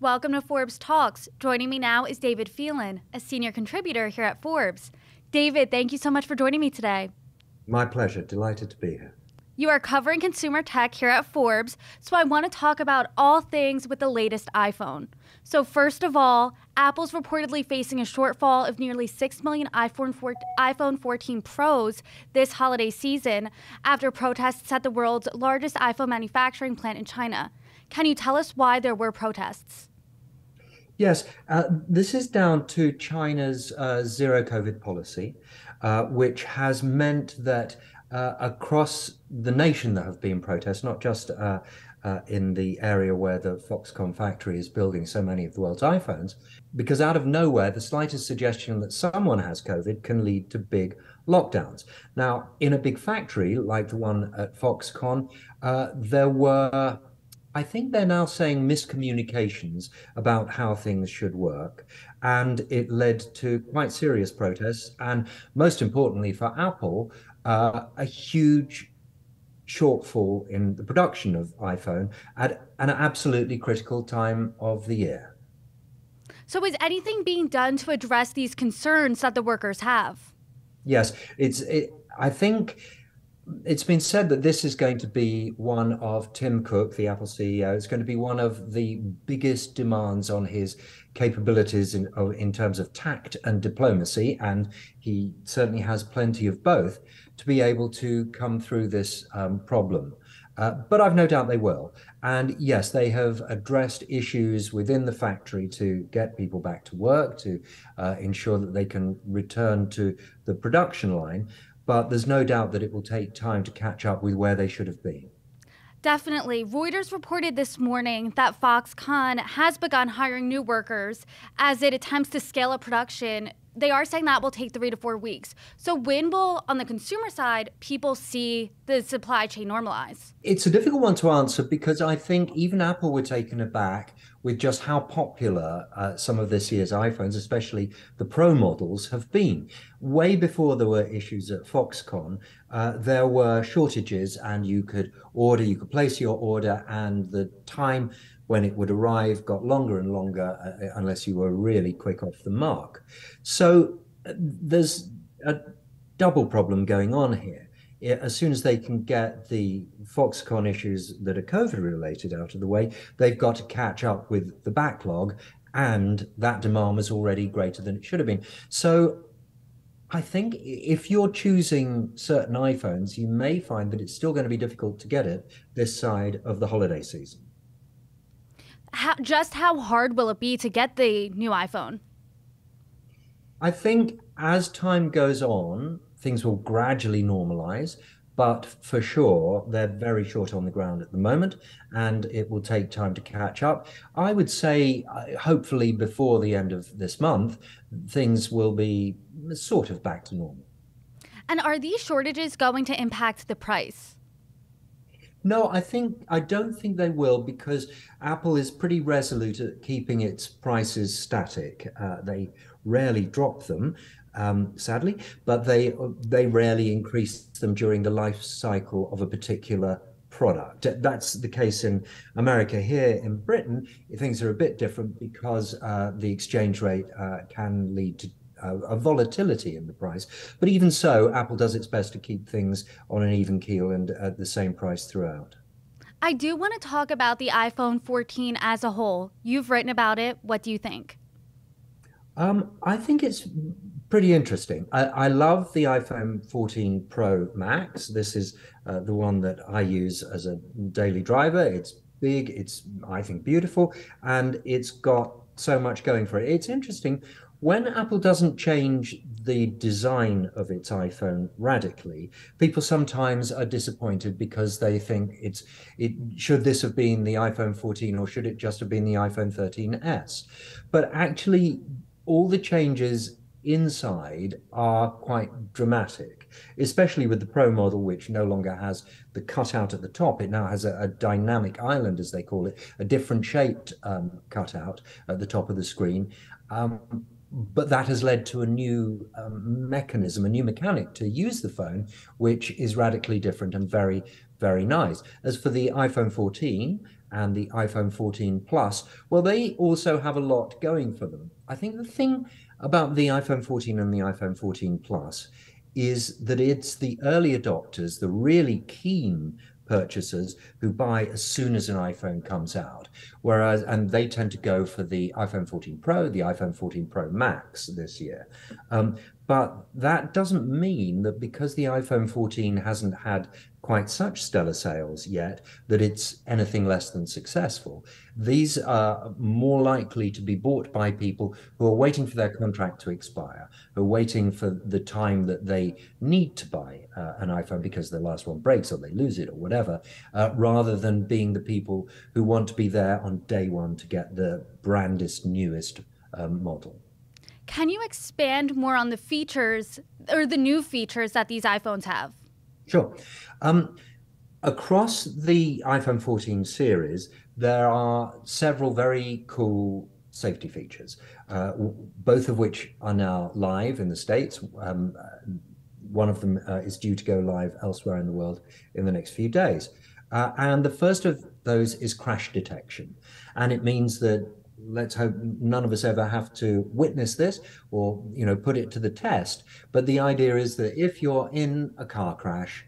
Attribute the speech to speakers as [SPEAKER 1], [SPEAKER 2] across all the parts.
[SPEAKER 1] Welcome to Forbes Talks. Joining me now is David Phelan, a senior contributor here at Forbes. David, thank you so much for joining me today.
[SPEAKER 2] My pleasure. Delighted to be here.
[SPEAKER 1] You are covering consumer tech here at Forbes, so I want to talk about all things with the latest iPhone. So first of all, Apple's reportedly facing a shortfall of nearly 6 million iPhone 14 Pros this holiday season after protests at the world's largest iPhone manufacturing plant in China. Can you tell us why there were protests?
[SPEAKER 2] Yes, this is down to China's zero COVID policy, which has meant that across the nation there have been protests, not just in the area where the Foxconn factory is building so many of the world's iPhones, because out of nowhere, the slightest suggestion that someone has COVID can lead to big lockdowns. Now, in a big factory like the one at Foxconn, there were, I think they're now saying, miscommunications about how things should work. And it led to quite serious protests. And most importantly for Apple, a huge shortfall in the production of iPhone at an absolutely critical time of the year.
[SPEAKER 1] So is anything being done to address these concerns that the workers have?
[SPEAKER 2] Yes, I think it's been said that this is going to be one of Tim Cook, the Apple CEO. It's going to be one of the biggest demands on his capabilities in terms of tact and diplomacy, and he certainly has plenty of both, to be able to come through this problem. But I've no doubt they will. And yes, they have addressed issues within the factory to get people back to work, to ensure that they can return to the production line. But there's no doubt that it will take time to catch up with where they should have been.
[SPEAKER 1] Definitely. Reuters reported this morning that Foxconn has begun hiring new workers as it attempts to scale up production. They are saying that will take 3 to 4 weeks. So when will, on the consumer side, people see the supply chain normalize?
[SPEAKER 2] It's a difficult one to answer because I think even Apple were taken aback with just how popular some of this year's iPhones, especially the Pro models, have been. Way before there were issues at Foxconn, there were shortages and you could place your order, and the time when it would arrive got longer and longer unless you were really quick off the mark. So there's a double problem going on here. As soon as they can get the Foxconn issues that are COVID related out of the way, they've got to catch up with the backlog, and that demand was already greater than it should have been. So I think if you're choosing certain iPhones, you may find that it's still going to be difficult to get it this side of the holiday season.
[SPEAKER 1] Just how hard will it be to get the new iPhone?
[SPEAKER 2] I think as time goes on, things will gradually normalize, but for sure, they're very short on the ground at the moment, and it will take time to catch up. I would say, hopefully before the end of this month, things will be sort of back to normal.
[SPEAKER 1] And are these shortages going to impact the price?
[SPEAKER 2] No, I don't think they will, because Apple is pretty resolute at keeping its prices static. They rarely drop them, sadly, but they rarely increase them during the life cycle of a particular product. That's the case in America. Here in Britain, things are a bit different because the exchange rate can lead to a volatility in the price. But even so, Apple does its best to keep things on an even keel and at the same price throughout.
[SPEAKER 1] I do want to talk about the iPhone 14 as a whole. You've written about it. What do you think?
[SPEAKER 2] I think it's pretty interesting. I love the iPhone 14 Pro Max. This is the one that I use as a daily driver. It's big, it's, I think, beautiful, and it's got so much going for it. It's interesting. When Apple doesn't change the design of its iPhone radically, people sometimes are disappointed because they think should this have been the iPhone 14 or should it just have been the iPhone 13s? But actually, all the changes inside are quite dramatic, especially with the Pro model, which no longer has the cutout at the top. It now has a dynamic island, as they call it, a different shaped cutout at the top of the screen. But that has led to a new mechanism, a new mechanic to use the phone, which is radically different and very, very nice. As for the iPhone 14, and the iPhone 14 Plus, well, they also have a lot going for them. I think the thing about the iPhone 14 and the iPhone 14 Plus is that it's the early adopters, the really keen purchasers who buy as soon as an iPhone comes out. Whereas, and they tend to go for the iPhone 14 Pro, the iPhone 14 Pro Max this year. But that doesn't mean that because the iPhone 14 hasn't had quite such stellar sales yet, that it's anything less than successful. These are more likely to be bought by people who are waiting for their contract to expire, who are waiting for the time that they need to buy an iPhone because the last one breaks or they lose it or whatever, rather than being the people who want to be there on day one to get the brandest, newest model.
[SPEAKER 1] Can you expand more on the features or the new features that these iPhones have?
[SPEAKER 2] Sure. Across the iPhone 14 series, there are several very cool safety features, both of which are now live in the States. One of them is due to go live elsewhere in the world in the next few days. And the first of those is crash detection. And it means that, let's hope none of us ever have to witness this or, put it to the test. But the idea is that if you're in a car crash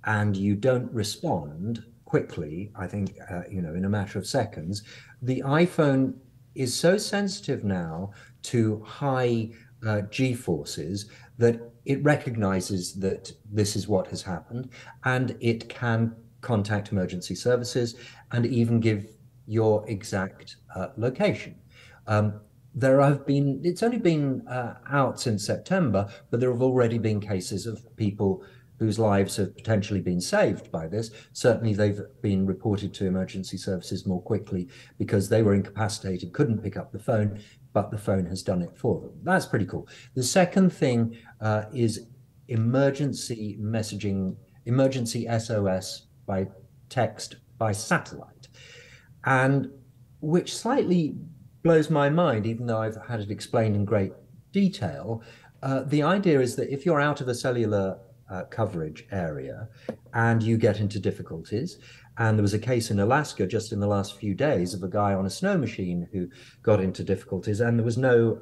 [SPEAKER 2] and you don't respond quickly, I think, in a matter of seconds, the iPhone is so sensitive now to high G-forces that it recognizes that this is what has happened, and it can contact emergency services and even give your exact location. It's only been out since September, but there have already been cases of people whose lives have potentially been saved by this. Certainly they've been reported to emergency services more quickly because they were incapacitated, couldn't pick up the phone, but the phone has done it for them. That's pretty cool. The second thing is emergency messaging, emergency SOS by text by satellite, and which slightly blows my mind, even though I've had it explained in great detail. The idea is that if you're out of a cellular coverage area and you get into difficulties, and there was a case in Alaska just in the last few days of a guy on a snow machine who got into difficulties, and there was no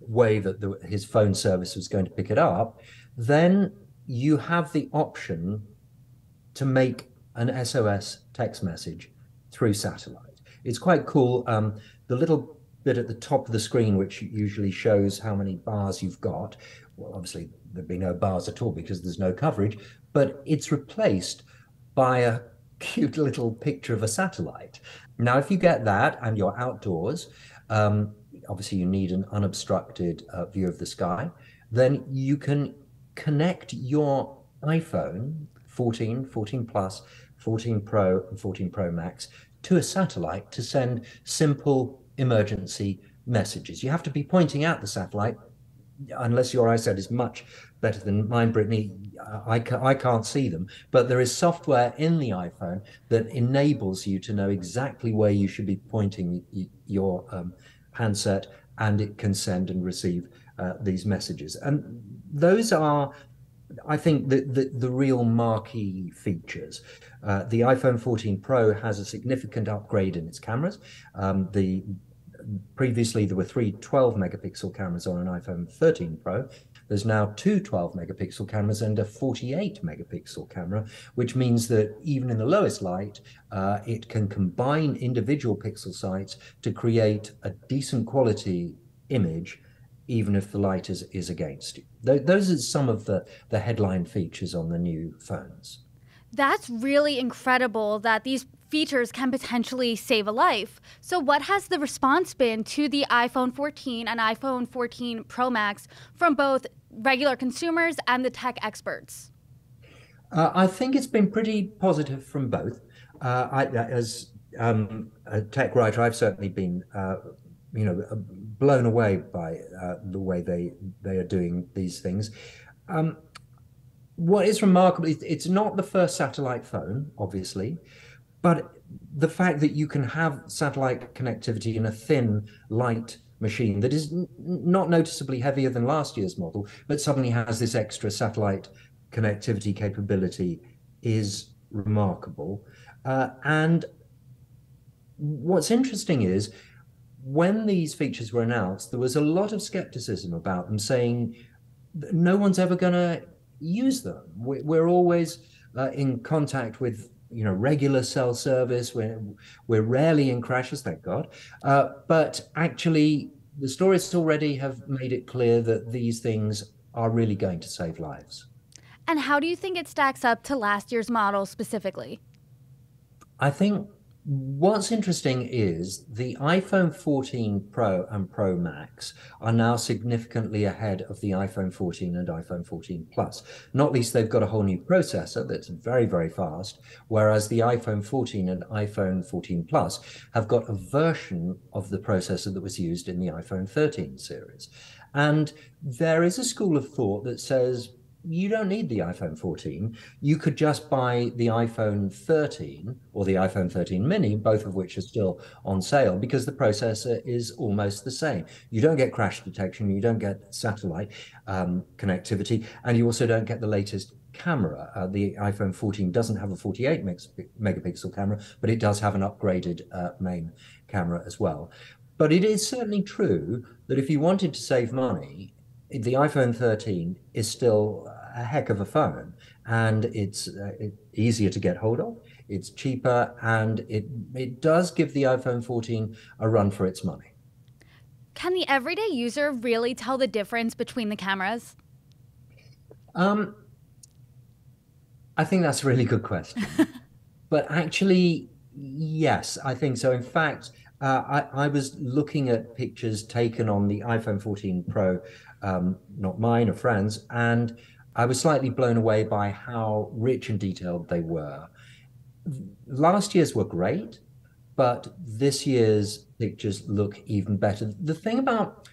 [SPEAKER 2] way that his phone service was going to pick it up, then you have the option to make an SOS text message through satellite. It's quite cool. The little bit at the top of the screen, which usually shows how many bars you've got, well, obviously there'd be no bars at all because there's no coverage, but it's replaced by a cute little picture of a satellite. Now, if you get that and you're outdoors, obviously you need an unobstructed view of the sky, then you can connect your iPhone 14, 14 Plus, 14 Pro, and 14 Pro Max to a satellite to send simple emergency messages. You have to be pointing at the satellite, unless your eyesight is much better than mine, Brittany. I can't see them, but there is software in the iPhone that enables you to know exactly where you should be pointing your handset, and it can send and receive these messages. And those are, I think, the real marquee features. The iPhone 14 Pro has a significant upgrade in its cameras. Previously, there were three 12-megapixel cameras on an iPhone 13 Pro. There's now two 12-megapixel cameras and a 48-megapixel camera, which means that even in the lowest light, it can combine individual pixel sites to create a decent quality image, even if the light is against you. Those are some of the headline features on the new phones.
[SPEAKER 1] That's really incredible that these features can potentially save a life. So what has the response been to the iPhone 14 and iPhone 14 Pro Max from both regular consumers and the tech experts?
[SPEAKER 2] I think it's been pretty positive from both. As a tech writer, I've certainly been blown away by the way they are doing these things. What is remarkable is it's not the first satellite phone, obviously, but the fact that you can have satellite connectivity in a thin, light machine that is not noticeably heavier than last year's model, but suddenly has this extra satellite connectivity capability is remarkable. And what's interesting is when these features were announced, there was a lot of skepticism about them, saying no one's ever going to use them. We're always in contact with regular cell service. We're rarely in crashes, thank God. But actually, the stories already have made it clear that these things are really going to save lives.
[SPEAKER 1] And how do you think it stacks up to last year's model specifically?
[SPEAKER 2] I think what's interesting is the iPhone 14 Pro and Pro Max are now significantly ahead of the iPhone 14 and iPhone 14 Plus. Not least, they've got a whole new processor that's very, very fast, whereas the iPhone 14 and iPhone 14 Plus have got a version of the processor that was used in the iPhone 13 series. And there is a school of thought that says, you don't need the iPhone 14. You could just buy the iPhone 13 or the iPhone 13 mini, both of which are still on sale, because the processor is almost the same. You don't get crash detection, you don't get satellite connectivity, and you also don't get the latest camera. The iPhone 14 doesn't have a 48 megapixel camera, but it does have an upgraded main camera as well. But it is certainly true that if you wanted to save money, the iPhone 13 is still a heck of a phone, and it's easier to get hold of, it's cheaper, and it does give the iPhone 14 a run for its money.
[SPEAKER 1] Can the everyday user really tell the difference between the cameras?
[SPEAKER 2] I think that's a really good question. But actually, yes, I think so. In fact, I was looking at pictures taken on the iPhone 14 Pro, not mine, a friend's, and I was slightly blown away by how rich and detailed they were. Last year's were great, but this year's pictures look even better. The thing about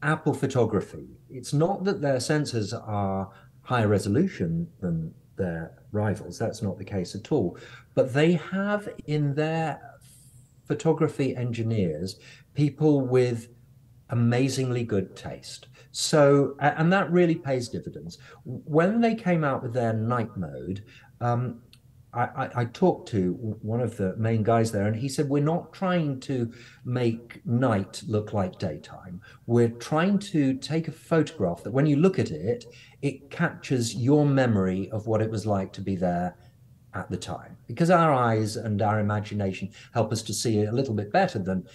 [SPEAKER 2] Apple photography, it's not that their sensors are higher resolution than their rivals. That's not the case at all. But they have in their photography engineers people with amazingly good taste. So, and that really pays dividends. When they came out with their night mode, I talked to one of the main guys there, and he said, we're not trying to make night look like daytime. We're trying to take a photograph that when you look at it, it captures your memory of what it was like to be there at the time, because our eyes and our imagination help us to see it a little bit better than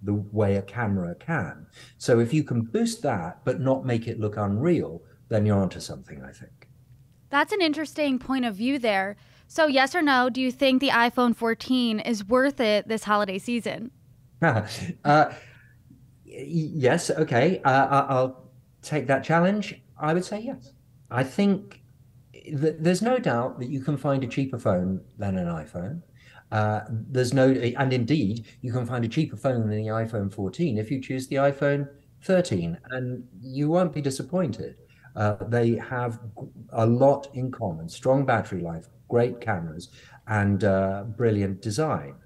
[SPEAKER 2] the way a camera can. So if you can boost that but not make it look unreal, then you're onto something, I think.
[SPEAKER 1] That's an interesting point of view there. So yes or no, do you think the iPhone 14 is worth it this holiday season?
[SPEAKER 2] Yes, okay. I'll take that challenge. I would say yes. I think there's no doubt that you can find a cheaper phone than an iPhone. And indeed, you can find a cheaper phone than the iPhone 14 if you choose the iPhone 13, and you won't be disappointed. They have a lot in common: strong battery life, great cameras, and brilliant design.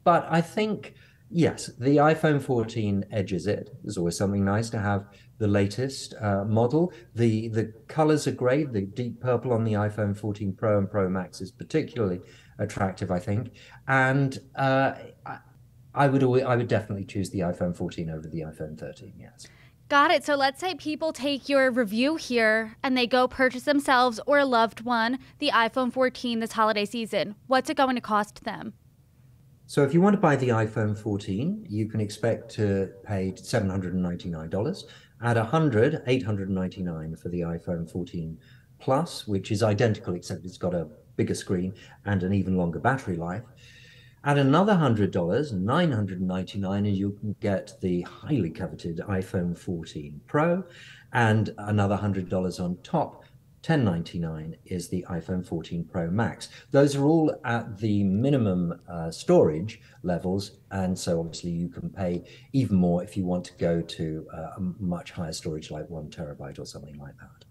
[SPEAKER 2] But I think, yes, the iPhone 14 edges it. There's always something nice to have the latest model. The colors are great. The deep purple on the iPhone 14 Pro and Pro Max is particularly attractive, I think. And I would definitely choose the iPhone 14 over the iPhone 13, yes.
[SPEAKER 1] Got it. So let's say people take your review here and they go purchase themselves or a loved one the iPhone 14 this holiday season. What's it going to cost them?
[SPEAKER 2] So if you want to buy the iPhone 14, you can expect to pay $799. At 100, $899 for the iPhone 14 Plus, which is identical except it's got a bigger screen and an even longer battery life. At another $100, $999, and you can get the highly coveted iPhone 14 Pro, and another $100 on top. $1099 is the iPhone 14 Pro Max. Those are all at the minimum storage levels, and so obviously you can pay even more if you want to go to a much higher storage, like 1 terabyte or something like that.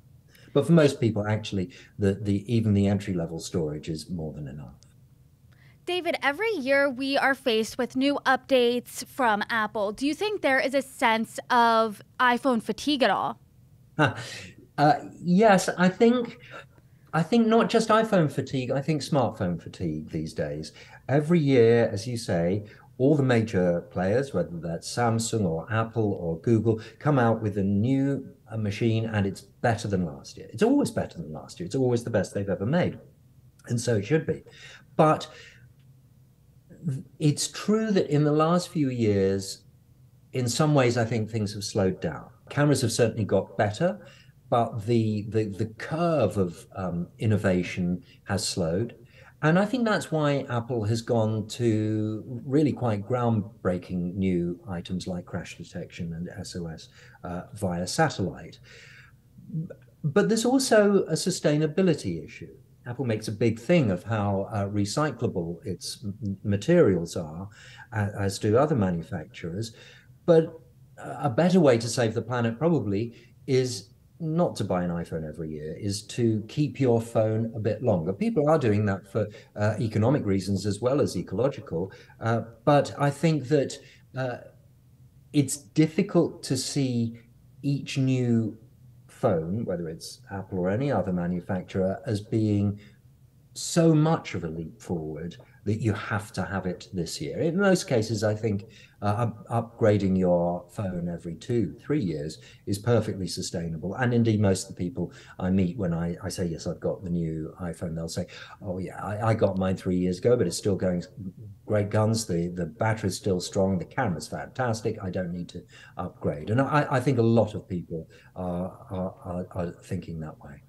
[SPEAKER 2] But for most people, actually, even the entry-level storage is more than enough.
[SPEAKER 1] David, every year we are faced with new updates from Apple. Do you think there is a sense of iPhone fatigue at all?
[SPEAKER 2] Yes, I think I think not just iPhone fatigue, I think smartphone fatigue these days. Every year, as you say, all the major players, whether that's Samsung or Apple or Google, come out with a new machine and it's better than last year. It's always better than last year. It's always the best they've ever made. And so it should be. But it's true that in the last few years, in some ways, I think things have slowed down. Cameras have certainly got better, but the curve of innovation has slowed. And I think that's why Apple has gone to really quite groundbreaking new items like crash detection and SOS via satellite. But there's also a sustainability issue. Apple makes a big thing of how recyclable its materials are, as do other manufacturers. But a better way to save the planet probably is not to buy an iPhone every year, is to keep your phone a bit longer. People are doing that for economic reasons as well as ecological. But I think that it's difficult to see each new phone, whether it's Apple or any other manufacturer, as being so much of a leap forward that you have to have it this year. In most cases, I think upgrading your phone every 2-3 years is perfectly sustainable. And indeed, most of the people I meet when I say, yes, I've got the new iPhone, they'll say, oh yeah, I got mine 3 years ago, but it's still going great guns. The battery's still strong. The camera's fantastic. I don't need to upgrade. And I think a lot of people are thinking that way.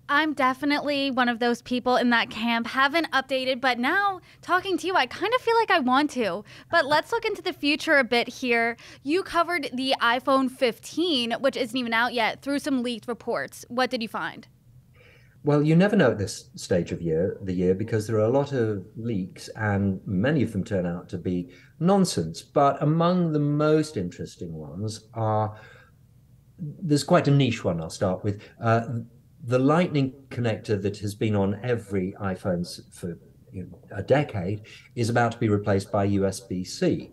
[SPEAKER 1] I'm definitely one of those people in that camp. Haven't updated, but now talking to you, I kind of feel like I want to. But let's look into the future a bit here. You covered the iPhone 15, which isn't even out yet, through some leaked reports. What did you find?
[SPEAKER 2] Well, you never know at this stage of the year, because there are a lot of leaks and many of them turn out to be nonsense. But among the most interesting ones there's quite a niche one I'll start with. The Lightning connector that has been on every iPhone for a decade is about to be replaced by USB-C.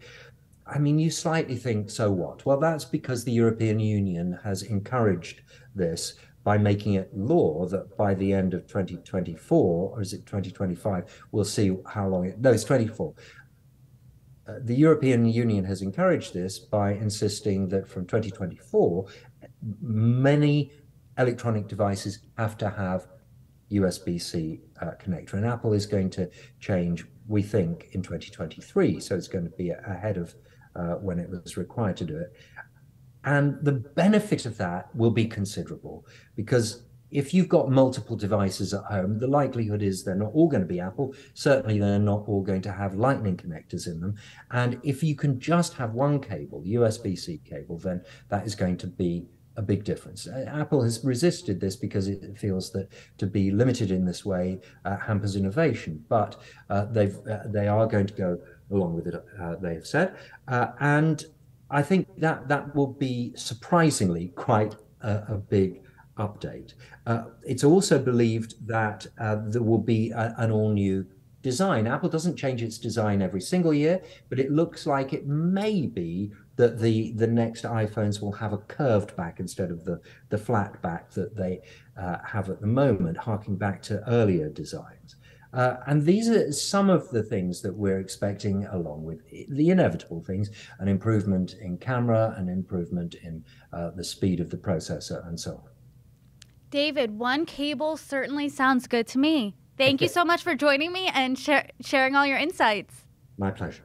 [SPEAKER 2] I mean, you slightly think, so what? Well, that's because the European Union has encouraged this by making it law that by the end of 2024, or is it 2025, we'll see how long no, it's 24. The European Union has encouraged this by insisting that from 2024, many electronic devices have to have USB-C connector, and Apple is going to change, we think, in 2023. So it's going to be ahead of when it was required to do it. And the benefit of that will be considerable, because if you've got multiple devices at home, the likelihood is they're not all going to be Apple. Certainly, they're not all going to have Lightning connectors in them. And if you can just have one cable, USB-C cable, then that is going to be a big difference. Apple has resisted this because it feels that to be limited in this way hampers innovation. But they are going to go along with it, they have said. And I think that will be surprisingly quite a big update. It's also believed that there will be an all-new design. Apple doesn't change its design every single year, but it looks like it may be that the next iPhones will have a curved back instead of the flat back that they have at the moment, harking back to earlier designs. And these are some of the things that we're expecting, along with the inevitable things: an improvement in camera, an improvement in the speed of the processor, and so on.
[SPEAKER 1] David, one cable certainly sounds good to me. Thank you so much for joining me and sharing all your insights.
[SPEAKER 2] My pleasure.